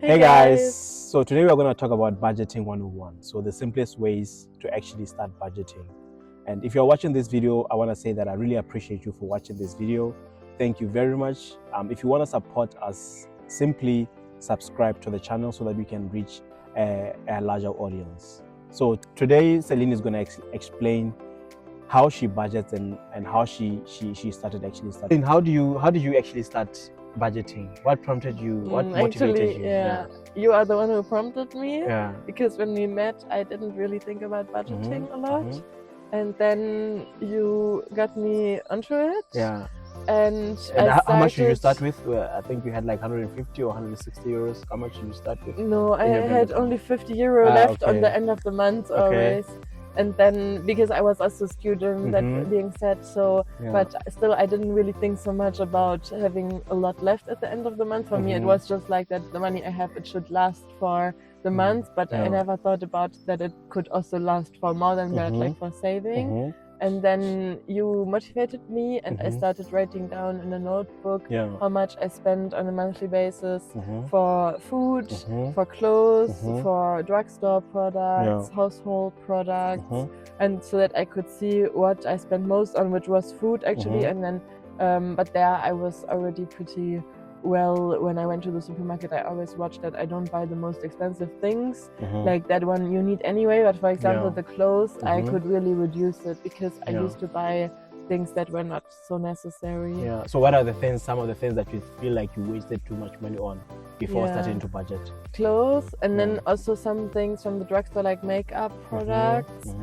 Hey guys, so today we're going to talk about budgeting 101. So the simplest ways to actually start budgeting. And if you're watching this video, I want to say that I really appreciate you for watching this video. Thank you very much. If you want to support us, simply subscribe to the channel so that we can reach a larger audience. So today Celine is going to explain how she budgets and how she started actually starting. How did you actually start budgeting? What prompted you? What motivated you? Yeah, you are the one who prompted me. Yeah. Because when we met, I didn't really think about budgeting a lot, and then you got me onto it. Yeah. And how much did you start with? I think you had like 150 or 160 euros. How much did you start with? No, I had only 50 euro left on the end of the month always. And then, because I was also a student, that being said, so, but still I didn't really think so much about having a lot left at the end of the month. For me, it was just like that the money I have, it should last for the month, but I never thought about that it could also last for more than that, like for saving. And then you motivated me, and I started writing down in a notebook how much I spend on a monthly basis for food, for clothes, for drugstore products, household products, and so that I could see what I spent most on, which was food actually. And then, but there I was already pretty well. When I went to the supermarket, I always watched that I don't buy the most expensive things, like that one you need anyway. But for example, the clothes, I could really reduce it because I used to buy things that were not so necessary. Yeah. So what are some of the things that you feel like you wasted too much money on before starting to budget? Clothes, and then also some things from the drugstore, like makeup products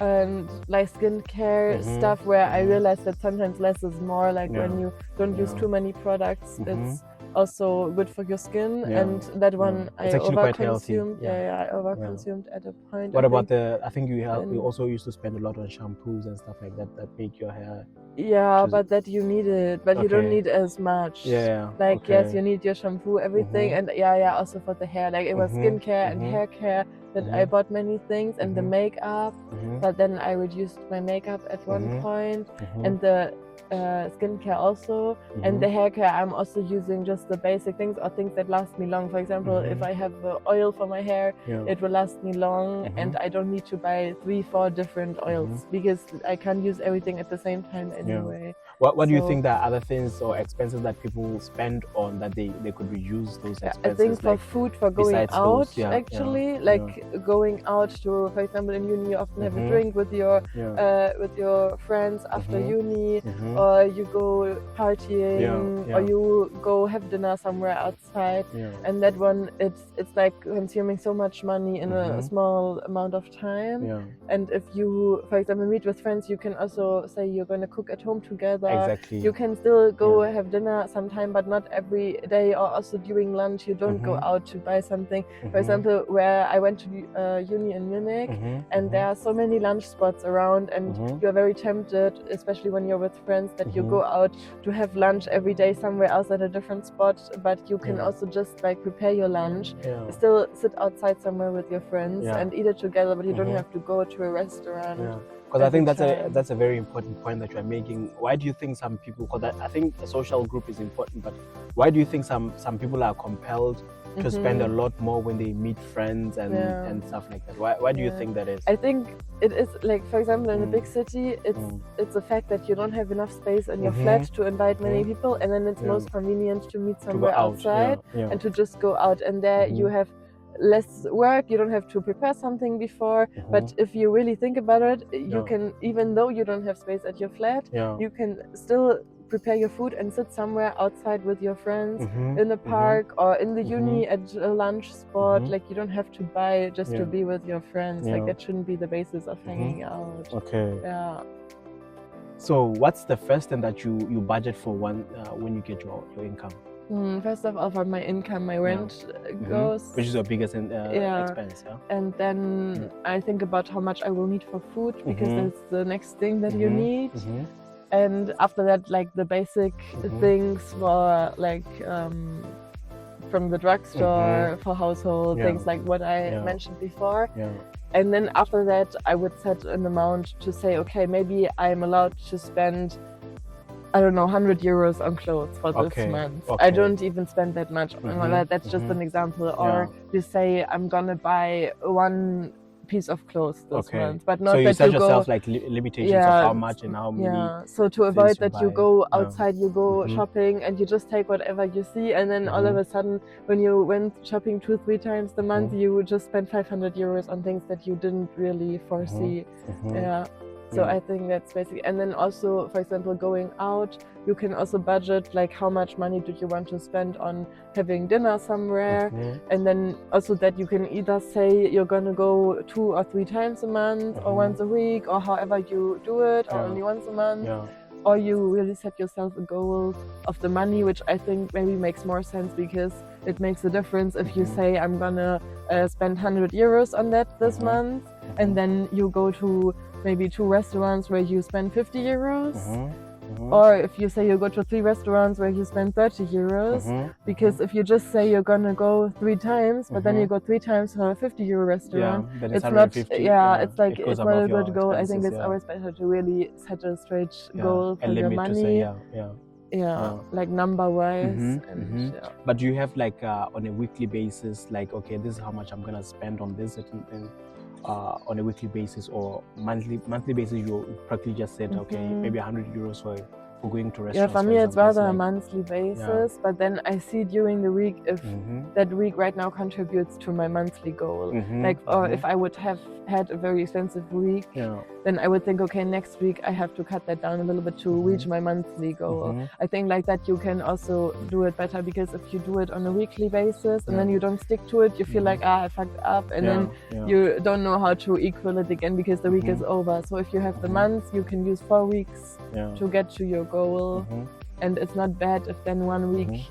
and like skincare stuff, where I realized that sometimes less is more. Like when you don't use too many products, it's also good for your skin. And that one I overconsumed. I overconsumed at a point. What about I think you also used to spend a lot on shampoos and stuff like that that make your hair. Yeah, but that you need it, but you don't need as much. Like yes, you need your shampoo, everything, and also for the hair. Like it was skincare and hair care that I bought many things, and the makeup. But then I reduced my makeup at one point, and the skincare also, and the hair care I'm also using just the basic things or things that last me long. For example, if I have oil for my hair, it will last me long, and I don't need to buy 3-4 different oils because I can't use everything at the same time anyway. What do you think that other things or expenses that people spend on that they could reduce those expenses? I think for food, for going out, actually, like going out to, for example, in uni, you often have a drink with your friends after uni, or you go partying, or you go have dinner somewhere outside, and that one, it's like consuming so much money in a small amount of time. And if you, for example, meet with friends, you can also say you're going to cook at home together. Exactly. You can still go have dinner sometime, but not every day, or also during lunch you don't go out to buy something. For example, where I went to uni in Munich, and there are so many lunch spots around, and you're very tempted, especially when you're with friends, that you go out to have lunch every day somewhere else at a different spot. But you can also just like prepare your lunch, still sit outside somewhere with your friends and eat it together, but you don't have to go to a restaurant. Because I think that's a very important point that you're making. Why do you think some people, because I think a social group is important, but why do you think some people are compelled to spend a lot more when they meet friends and stuff like that? Why do you think that is? I think it is, like, for example, in a big city, it's the fact that you don't have enough space in your flat to invite many people, and then it's most convenient to meet somewhere outside and to just go out, and there you have less work, you don't have to prepare something before. But if you really think about it, you can, even though you don't have space at your flat, you can still prepare your food and sit somewhere outside with your friends in the park or in the uni at a lunch spot. Like you don't have to buy just to be with your friends. Like that shouldn't be the basis of hanging out. So what's the first thing that you budget for when you get your income? First of all, for my income, my rent goes, which is your biggest expense. And then I think about how much I will need for food, because that's the next thing that you need. And after that, like the basic things for like from the drugstore, for household things, like what I mentioned before. And then after that, I would set an amount to say, okay, maybe I'm allowed to spend I don't know, 100 euros on clothes for this month. I don't even spend that much on that. That's just an example. Or you say, I'm gonna buy one piece of clothes this month, but not so you that set you yourself go, like limitations of how much and how many. So to avoid that you go outside, you go shopping and you just take whatever you see, and then all of a sudden when you went shopping 2-3 times the month, you just spend 500 euros on things that you didn't really foresee. So I think that's basically, and then also, for example, going out, you can also budget like how much money do you want to spend on having dinner somewhere, and then also that you can either say you're gonna go 2 or 3 times a month, or once a week, or however you do it, or only once a month, or you really set yourself a goal of the money, which I think maybe makes more sense, because it makes a difference if you say I'm gonna spend 100 euros on that this month, and then you go to maybe 2 restaurants where you spend 50 euros, or if you say you go to 3 restaurants where you spend 30 euros, because if you just say you're gonna go 3 times, but then you go 3 times for a 50 euro restaurant, then it's not, it's like, it's not a good goal. I think it's always better to really set a straight goal for your money. Like number wise. But do you have like on a weekly basis, like, okay, this is how much I'm gonna spend on this certain thing on a weekly basis, or monthly basis? You practically just said, okay, maybe 100 euros for going to restaurants. For me it's rather a monthly basis, but then I see during the week if that week right now contributes to my monthly goal. Like, or if I would have had a very expensive week, then I would think, okay, next week I have to cut that down a little bit to reach my monthly goal. I think like that you can also do it better, because if you do it on a weekly basis and then you don't stick to it, you feel like, I fucked up, and then you don't know how to equal it again because the week is over. So if you have the month, you can use 4 weeks to get to your goal, and it's not bad if then 1 week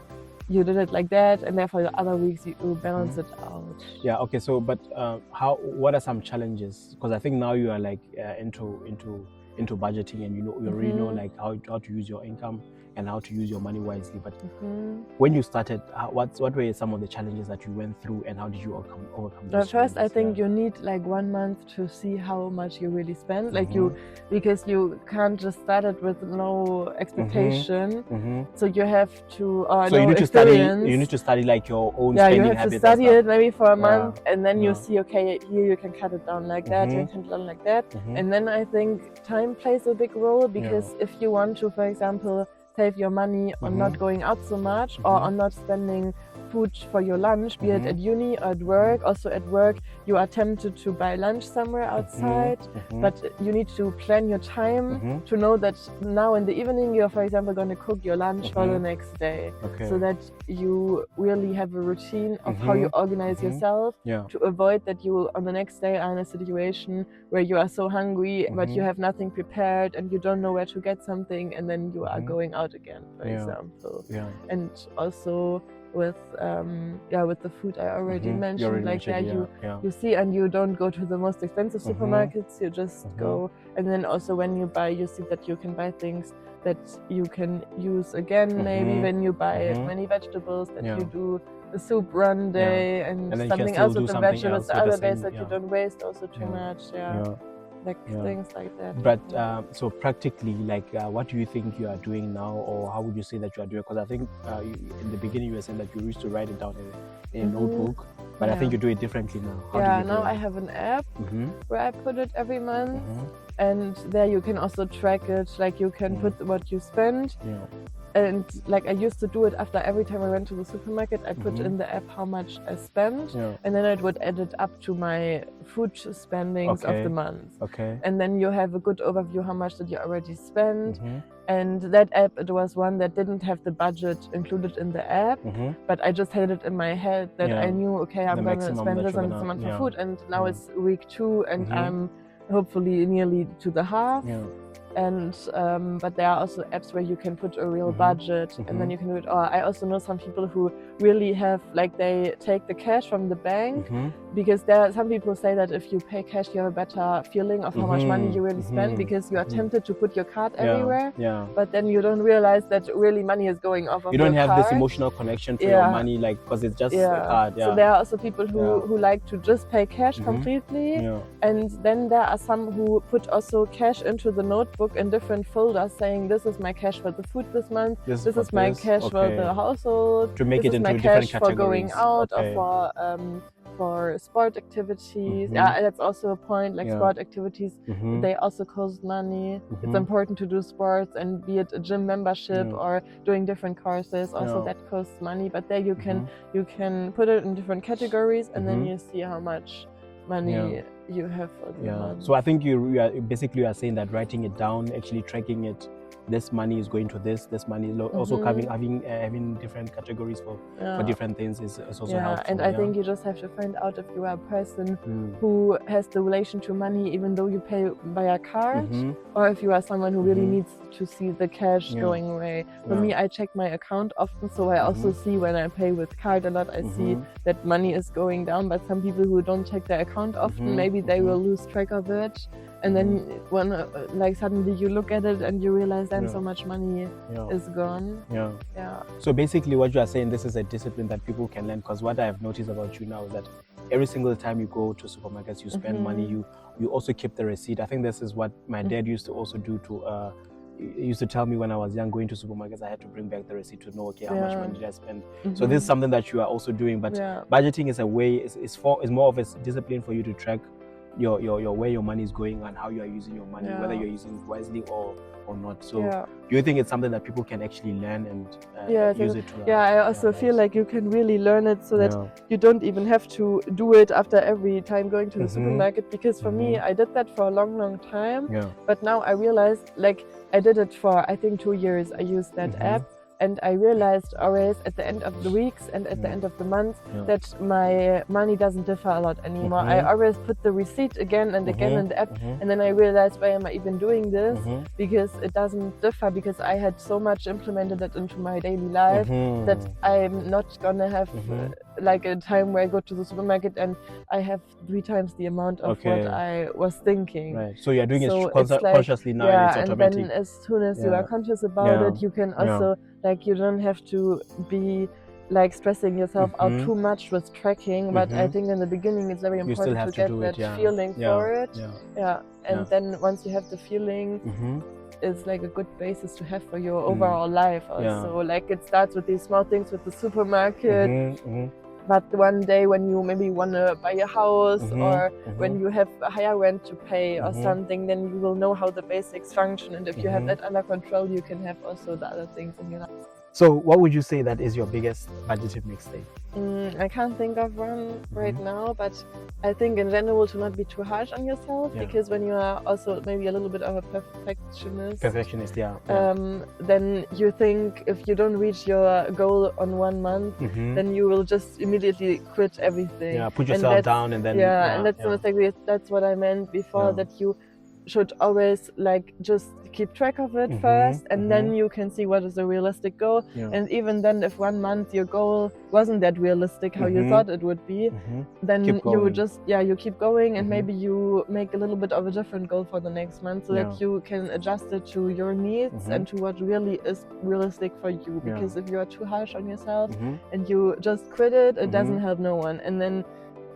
you did it like that, and therefore the other weeks you balance it out. Okay. So, but what are some challenges? Because I think now you are like into budgeting, and you already know like how to use your income and how to use your money wisely. But when you started, what were some of the challenges that you went through, and how did you overcome those First, I challenges? think you need like 1 month to see how much you really spend, like because you can't just start it with no expectation. So you have to, so no you need experience. to you need to study like your own spending habits. You have to study it maybe for a month, and then you see, okay, here you can cut it down like that, you can cut it down like that. And then I think time plays a big role, because if you want to, for example, save your money on not going out so much, or on not spending food for your lunch, be it at uni or at work. Also at work, you are tempted to buy lunch somewhere outside, but you need to plan your time to know that now in the evening you're, for example, going to cook your lunch for the next day, so that you really have a routine of how you organize yourself, to avoid that you on the next day are in a situation where you are so hungry, but you have nothing prepared and you don't know where to get something, and then you are going out again, for example. And also with the food I already mentioned, you see, and you don't go to the most expensive supermarkets, you just go, and then also when you buy, you see that you can buy things that you can use again, maybe when you buy many vegetables, that you do the soup one day and something else with the vegetables the other days, that you don't waste also too much. Like things like that. But so practically, like what do you think you are doing now, or how would you say that you are doing? Because I think in the beginning you were saying that you used to write it down in a notebook, but I think you do it differently now. How do you now I have an app where I put it every month, and there you can also track it, like you can put what you spend. And like I used to do it after every time I went to the supermarket, I put in the app how much I spent, and then it would add it up to my food spendings of the month. And then you have a good overview how much did you already spend. And that app, it was one that didn't have the budget included in the app, but I just had it in my head that I knew, okay, I'm going to spend this amount for food, and now it's week 2 and I'm hopefully nearly to the half. And but there are also apps where you can put a real budget, and then you can do it. Or I also know some people who really have, like, they take the cash from the bank, because there are some people say that if you pay cash, you have a better feeling of how much money you really spend, because you are tempted to put your card everywhere, but then you don't realize that really money is going off of your card. You don't have this emotional connection for your money, like, because it's just a card. So there are also people who like to just pay cash completely, and then there are some who put also cash into the notebook, notebook in different folders saying, this is my cash for the food this month, this is my cash for the household, to make this it is into my different cash categories. for going out or for sport activities. Yeah, that's also a point, like sport activities, they also cost money. It's important to do sports, and be it a gym membership or doing different courses, also that costs money. But there you can put it in different categories, and then you see how much money you have for the month. So I think you are saying that writing it down, actually tracking it, this money is going to this money is also having different categories for different things is also helpful. And I think you just have to find out if you are a person who has the relation to money even though you pay by a card, or if you are someone who really needs to see the cash going away. For me, I check my account often, so I also see when I pay with card a lot, I see that money is going down. But some people who don't check their account often, maybe they will lose track of it. And then when like suddenly you look at it and you realize then so much money is gone. So basically what you are saying, this is a discipline that people can learn, because what I have noticed about you now is that every single time you go to supermarkets, you spend money, you also keep the receipt. I think this is what my dad used to also do to he used to tell me when I was young, going to supermarkets, I had to bring back the receipt to know, okay, how much money did I spend? So this is something that you are also doing, but budgeting is a way, is more of a discipline for you to track your where your money is going and how you are using your money, whether you're using it wisely or not. So do you think it's something that people can actually learn and use it to I also feel like you can really learn it so that you don't even have to do it after every time going to the supermarket, because for me, I did that for a long time, but now I realized, like, I did it for I think 2 years. I used that app, and I realized always at the end of the weeks and at the end of the month that my money doesn't differ a lot anymore. I always put the receipt again and again in the app, and then I realized, why am I even doing this? Because it doesn't differ, because I had so much implemented it into my daily life that I'm not gonna have like a time where I go to the supermarket and I have 3 times the amount of what I was thinking. Right. So you're doing it consciously now, and it's automatic. And then as soon as you are conscious about it, you can also like, you don't have to be like stressing yourself out too much with tracking, but I think in the beginning it's very important to get that feeling for it. And then once you have the feeling, it's like a good basis to have for your overall life also. Like, it starts with these small things with the supermarket, but one day when you maybe want to buy a house or when you have a higher rent to pay or something, then you will know how the basics function, and if you have that under control, you can have also the other things in your life. So what would you say that is your biggest budgeting mistake? I can't think of one right now, but I think in general to not be too harsh on yourself, because when you are also maybe a little bit of a perfectionist, then you think if you don't reach your goal on 1 month, then you will just immediately quit everything. Put yourself down, and then and that's the mistake. That's what I meant before, that you should always like just keep track of it first, and then you can see what is a realistic goal. And even then, if 1 month your goal wasn't that realistic how you thought it would be, then you just you keep going, and maybe you make a little bit of a different goal for the next month, so that you can adjust it to your needs and to what really is realistic for you. Because if you are too harsh on yourself and you just quit it, it doesn't help no one. And then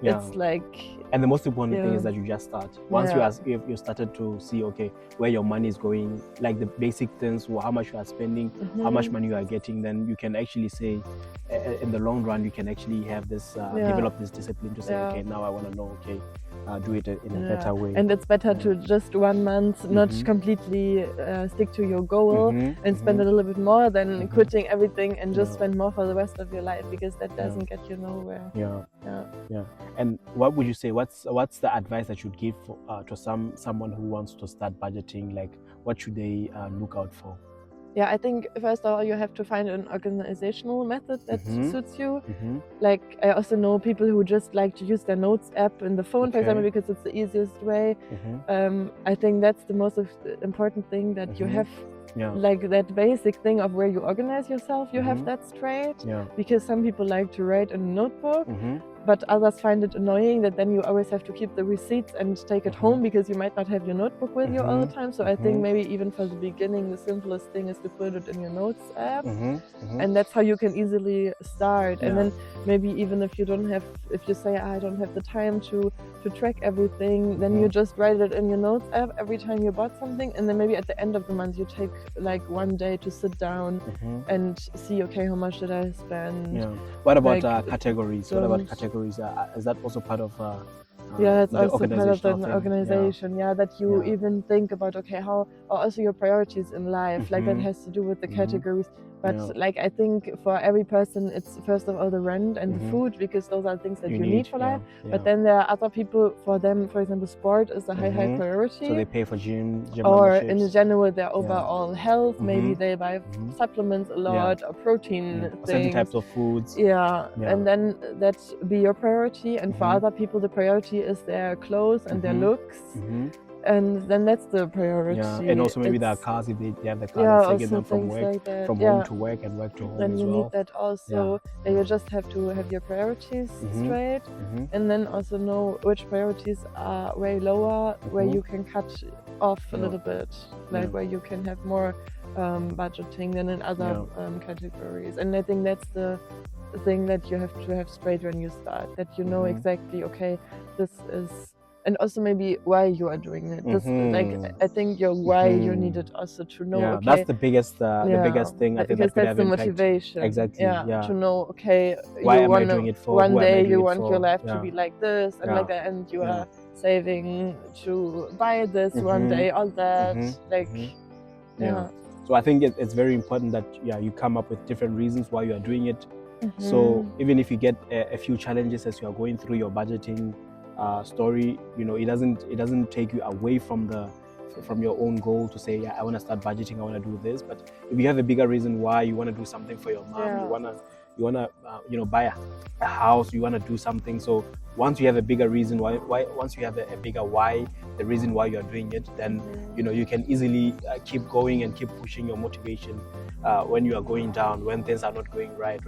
it's like, and the most important thing is that you just start. Once you started to see, okay, where your money is going, like the basic things, how much you are spending, how much money you are getting, then you can actually say, in the long run, you can actually have this, develop this discipline to say, okay, now I want to know, okay, do it in a better way. And it's better to just 1 month not completely stick to your goal and spend a little bit more than quitting everything and just spend more for the rest of your life, because that doesn't get you nowhere. And what would you say, what's the advice that you'd give to someone who wants to start budgeting? Like, what should they look out for? I think first of all, you have to find an organizational method that suits you. Like, I also know people who just like to use their notes app in the phone, for example, because it's the easiest way. I think that's the most important thing, that you have like that basic thing of where you organize yourself, you have that straight. Because some people like to write in a notebook, but others find it annoying that then you always have to keep the receipts and take it home because you might not have your notebook with you all the time. So I think maybe even for the beginning, the simplest thing is to put it in your notes app, and that's how you can easily start. And then maybe even if you say I don't have the time to track everything, then you just write it in your notes app every time you bought something, and then maybe at the end of the month you take like one day to sit down and see, okay, how much did I spend? What about categories? What about categories? Is that also part of it's also part of an organization, that you even think about, okay, how are also your priorities in life, like that has to do with the categories. But like I think for every person it's first of all the rent and the food, because those are things that you need for life. But then there are other people, for them, for example, sport is a high priority. So they pay for gym or in general their overall health. Maybe they buy supplements a lot, or protein things. Certain types of foods. And then that be your priority. And for other people the priority is their clothes and their looks. And then that's the priority. And also maybe their cars, if they have the car, taking them from work, like from home to work and work to home then as you well. need that also. You just have to have your priorities straight, and then also know which priorities are way lower, where you can cut off a little bit, like where you can have more budgeting than in other categories. And I think that's the thing that you have to have straight when you start, that you know exactly, okay, this is. And also maybe why you are doing it. This, like, I think your why you needed also to know. Okay, that's the biggest thing. I think because that that's the motivation. Exactly. To know. Okay, why am I doing it for? One day you want your life to be like this and like that, and you are saving to buy this one day. All that, So I think it's very important that you come up with different reasons why you are doing it. So even if you get a few challenges as you are going through your budgeting story, it doesn't take you away from your own goal to say, I want to start budgeting, I want to do this. But if you have a bigger reason why you want to do something for your mom, you want to buy a house, you want to do something. So once you have a bigger reason once you have a bigger why, the reason why you are doing it, then you can easily keep going and keep pushing your motivation when you are going down, when things are not going right.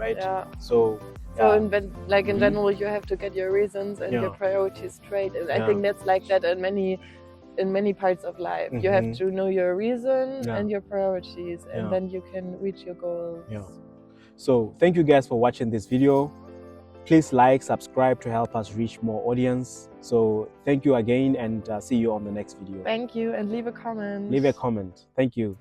So in general, you have to get your reasons and your priorities straight. And I think that's like that in many parts of life. You have to know your reason and your priorities, and then you can reach your goals. So thank you guys for watching this video. Please like, subscribe to help us reach more audience. So thank you again, and see you on the next video. Thank you, and leave a comment. Leave a comment. Thank you.